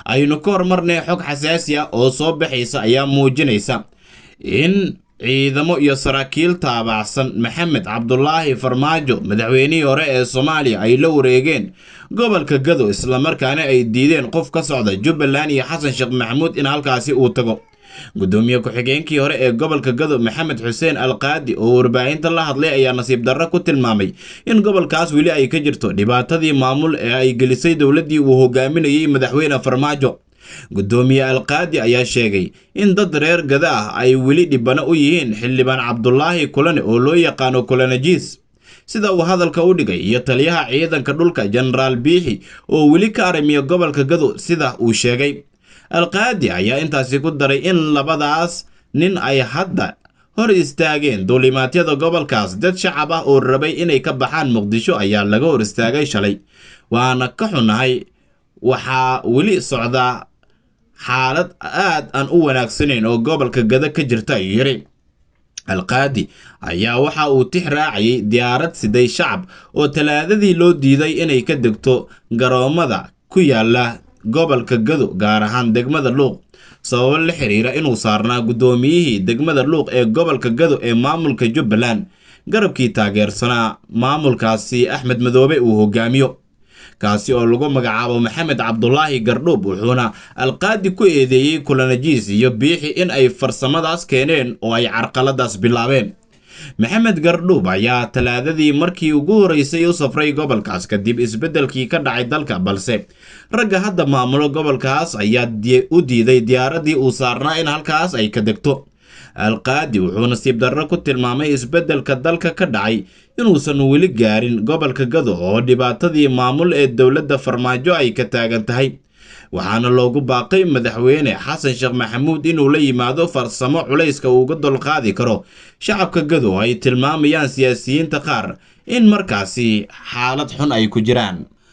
aynu ka hormarnay xog xasaasi ah oo soo baxaysa ayaa muujinaysa in ciidamo iyo saraakiil taabacsan Maxamed Cabdulaahi Farmaajo madaxweynihii hore ee Soomaaliya ay la wareegeen gobolka Gado isla markaana ay diideen qof ka socda Jubbaland iyo Xasan Sheekh Maxamuud in halkaasi uu tago. gudoomiye ku-xigeenkii hore ee gobolka Gado Maxamed Xuseen Alqaadi oo warbaahinta la hadlay ayaa nasiib darro ku tilmaamay in gobolkaas weli ay ka jirto dhibaatadii maamul ee ay gelisay dowladii uu hogaaminayay madaxweyne Farmaajo. gudoomiye Alqaadi ayaa sheegay in dad reer Gado ah ay weli dhibano u yihiin xildhibaan Cabdulaahi Kulane oo loo yaqaano Kulanajiis sida uu hadalka u dhigay iyo taliyaha ciidanka dhulka Generaal Biixi oo weli ka arrimiya gobolka Gado sida uu sheegay. Alqaadi ayaa intaasi ku daray in labadaas nin ay hadda hor istaageen duulimaadyada gobolkaas. dad shacab ah oo rabay inay ka baxaan Muqdisho ayaa laga hor istaagay shalay, waana ka xunahay. waxaa weli socda xaalad aad aan u wanaagsanayn oo gobolka Gado ka jirta ayuu yiri. Alqaadi ayaa waxa uu tix raacayay diyaarad siday shacab oo talaadadii loo diiday inay ka degto garoomada ku yaala gobolka Gado gaar ahaan degmada Luuq sabab la xiriira inuu saarnaa gudoomiyihii degmada Luuq ee gobolka Gado ee maamulka Jubbaland garabkii taageersanaa maamulkaasi Axmed Madoobe uu hogaamiyo, kaasi oo lagu magacaabo Maxamed Cabdulaahi Gardhoob. wuxuuna Alqaadi ku eedeeyay Kulanajiis iyo Biixi in ay farsamadaas keeneen oo ay carqaladaas bilaabeen. Maxamed Gardhoob ayaa talaadadii markii ugu horeysay u safray gobolkaas kadib isbedelkii ka dhacay dalka, balse ragga hadda maamulo gobolkaas ayaa u diiday diyaaradii uu saarnaa in halkaas ay ka degto. Alqaadi wuxuu nasiib darro ku tilmaamay isbedelka dalka ka dhacay inuusan weli gaarin gobolka Gado oo dhibaatadii maamul ee dowladda Farmaajo ay ka taagan tahay, waxaana loogu baaqay madaxweyne Xasan Sheekh Maxamuud inuu la yimaado farsamo culayska uga dulqaadi karo shacabka Gado. ay tilmaamayaan siyaasiyiinta qaar in markaasi xaalad xun ay ku jiraan.